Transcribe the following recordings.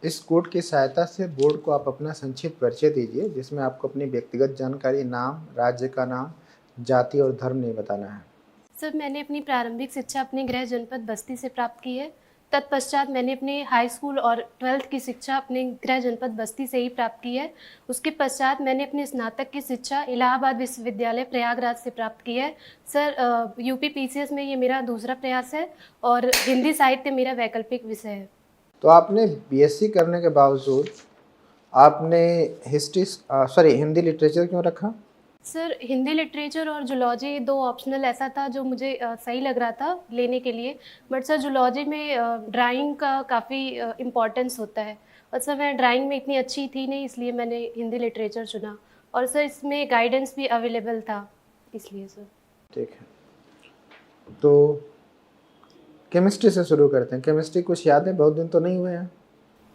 इस कोड की सहायता से बोर्ड को आप अपना संक्षिप्त परिचय दीजिए, जिसमें आपको अपनी व्यक्तिगत जानकारी, नाम, राज्य का नाम, जाति और धर्म नहीं बताना है। सर, मैंने अपनी प्रारंभिक शिक्षा अपने गृह जनपद बस्ती से प्राप्त की है। तत्पश्चात मैंने अपनी हाई स्कूल और 12th की शिक्षा अपने गृह जनपद बस्ती से ही प्राप्त की है। उसके पश्चात मैंने अपनी स्नातक की शिक्षा इलाहाबाद विश्वविद्यालय प्रयागराज से प्राप्त की है। सर, यूपी पीसीएस में ये मेरा दूसरा प्रयास है और हिंदी साहित्य मेरा वैकल्पिक विषय है। तो आपने बीएससी करने के बावजूद आपने हिंदी लिटरेचर क्यों रखा? सर, हिंदी लिटरेचर और जूलॉजी 2 ऑप्शनल ऐसा था जो मुझे सही लग रहा था लेने के लिए। बट सर, जूलॉजी में ड्राइंग का काफ़ी इम्पोर्टेंस होता है और सर मैं ड्राइंग में इतनी अच्छी थी नहीं, इसलिए मैंने हिंदी लिटरेचर चुना और सर इसमें गाइडेंस भी अवेलेबल था, इसलिए सर। ठीक है, तो केमिस्ट्री से शुरू करते हैं। केमिस्ट्री कुछ याद है? बहुत दिन तो नहीं हुए हैं।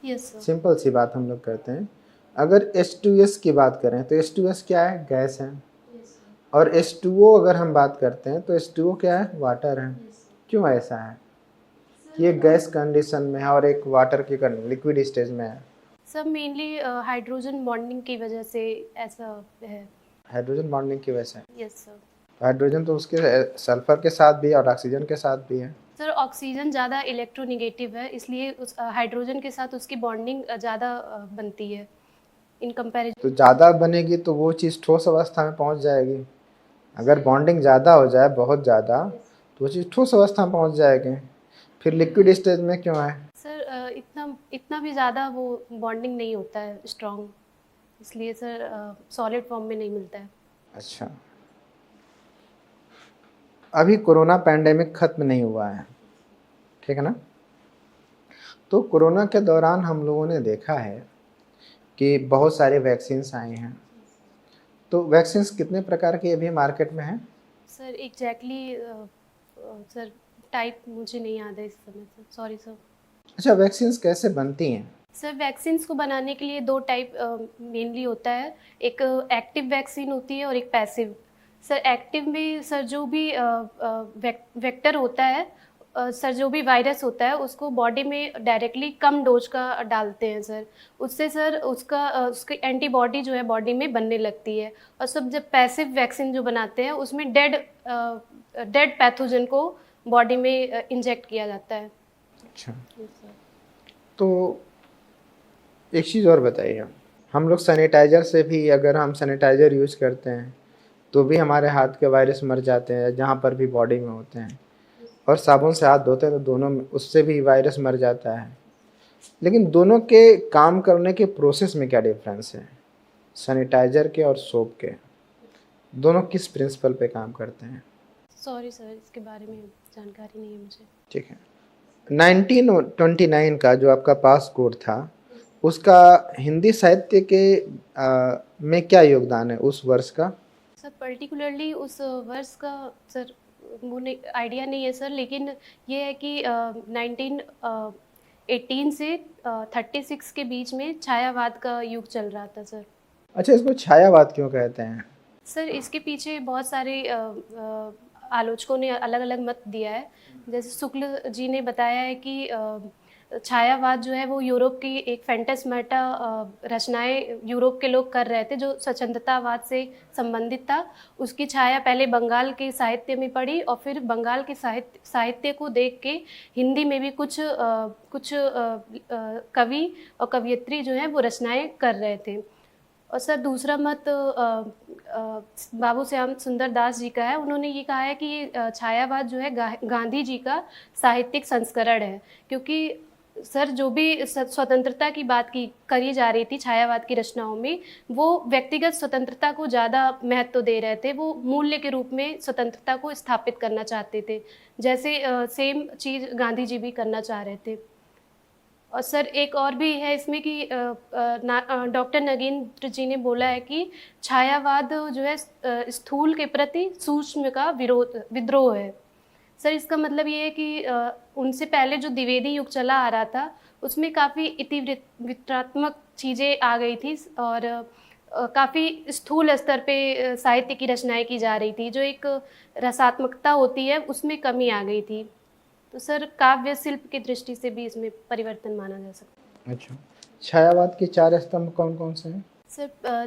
Yes sir. सिंपल सी बात हम लोग करते हैं। अगर H2S की बात करें तो H2S क्या है? गैस है। और H2O अगर हम बात करते हैं तो H2O क्या है? वाटर है। क्यों ऐसा है? ये गैस कंडीशन में है और एक वाटर की लिक्विड स्टेज में है। सर, मेनली हाइड्रोजन बॉन्डिंग की वजह से ऐसा है। हाइड्रोजन बॉन्डिंग की वजह से। Yes sir. हाइड्रोजन तो उसके सल्फर के साथ भी है और ऑक्सीजन के साथ भी है। सर, ऑक्सीजन ज़्यादा इलेक्ट्रोनेगेटिव है, इसलिए उस हाइड्रोजन के साथ उसकी बॉन्डिंग ज़्यादा बनती है इन कंपैरिजन। तो ज़्यादा बनेगी तो वो चीज़ ठोस अवस्था में पहुंच जाएगी। अगर बॉन्डिंग ज़्यादा हो जाए, बहुत ज़्यादा, तो वो चीज़ ठोस अवस्था में पहुंच जाएगी। फिर लिक्विड स्टेज में क्यों है? सर, इतना इतना भी ज़्यादा वो बॉन्डिंग नहीं होता है स्ट्रॉन्ग, इसलिए सर सॉलिड फॉर्म में नहीं मिलता है। अच्छा, अभी कोरोना पैंडेमिक खत्म नहीं हुआ है, ठीक है ना? तो कोरोना के दौरान हम लोगों ने देखा है कि बहुत सारे वैक्सीन्स आए हैं। तो वैक्सीन्स कितने प्रकार की अभी मार्केट में हैं? सर एग्जैक्टली सर टाइप मुझे नहीं याद है इस समय सर, सॉरी सर। अच्छा, वैक्सीन्स कैसे बनती हैं? सर, वैक्सीन्स को बनाने के लिए 2 टाइप मेनली होता है। एक एक्टिव वैक्सीन होती है और एक पैसिव। सर, एक्टिव में सर जो भी वेक्टर होता है, सर जो भी वायरस होता है उसको बॉडी में डायरेक्टली कम डोज का डालते हैं सर। उससे सर उसकी एंटीबॉडी जो है बॉडी में बनने लगती है। और सब जब पैसिव वैक्सीन जो बनाते हैं उसमें डेड पैथोजन को बॉडी में इंजेक्ट किया जाता है। अच्छा, जी सर। तो एक चीज़ और बताइए, हम लोग सैनिटाइज़र से भी, अगर हम सैनिटाइज़र यूज़ करते हैं तो भी हमारे हाथ के वायरस मर जाते हैं जहाँ पर भी बॉडी में होते हैं, और साबुन से हाथ धोते हैं तो दोनों में उससे भी वायरस मर जाता है। लेकिन दोनों के काम करने के प्रोसेस में क्या डिफरेंस है? सैनिटाइज़र के और सोप के, दोनों किस प्रिंसिपल पे काम करते हैं? सॉरी सर, इसके बारे में जानकारी नहीं है मुझे। ठीक है, 1929 का जो आपका पास कोड था, उसका हिंदी साहित्य के में क्या योगदान है उस वर्ष का? सर, पर्टिकुलरली उस वर्ष का सर वो नहीं, आइडिया नहीं है सर, लेकिन ये है कि 1918 से 36 के बीच में छायावाद का युग चल रहा था सर। अच्छा, इसको छायावाद क्यों कहते हैं? सर, इसके पीछे बहुत सारे आलोचकों ने अलग-अलग मत दिया है। जैसे शुक्ल जी ने बताया है कि छायावाद जो है वो यूरोप की एक फैंटास्मेटा रचनाएँ यूरोप के लोग कर रहे थे जो स्वतंत्रतावाद से संबंधित था। उसकी छाया पहले बंगाल के साहित्य में पड़ी और फिर बंगाल के साहित्य को देख के हिंदी में भी कुछ कवि और कवयित्री जो हैं वो रचनाएँ कर रहे थे। और सर दूसरा मत बाबू श्याम सुंदर दास जी का है। उन्होंने ये कहा है कि ये छायावाद जो है गांधी जी का साहित्यिक संस्करण है, क्योंकि सर जो भी स्वतंत्रता की बात की करी जा रही थी छायावाद की रचनाओं में, वो व्यक्तिगत स्वतंत्रता को ज़्यादा महत्व दे रहे थे। वो मूल्य के रूप में स्वतंत्रता को स्थापित करना चाहते थे, जैसे सेम चीज़ गांधी जी भी करना चाह रहे थे। और सर एक और भी है इसमें कि डॉक्टर नगेंद्र जी ने बोला है कि छायावाद जो है स्थूल के प्रति सूक्ष्म का विद्रोह है। सर इसका मतलब ये है कि उनसे पहले जो द्विवेदी युग चला आ रहा था उसमें काफ़ी इतिवृत्तात्मक चीज़ें आ गई थी और काफ़ी स्थूल स्तर पे साहित्य की रचनाएं की जा रही थी, जो एक रसात्मकता होती है उसमें कमी आ गई थी। तो सर काव्य शिल्प की दृष्टि से भी इसमें परिवर्तन माना जा सकता है। अच्छा, छायावाद के 4 स्तंभ कौन कौन से हैं? सर जैसे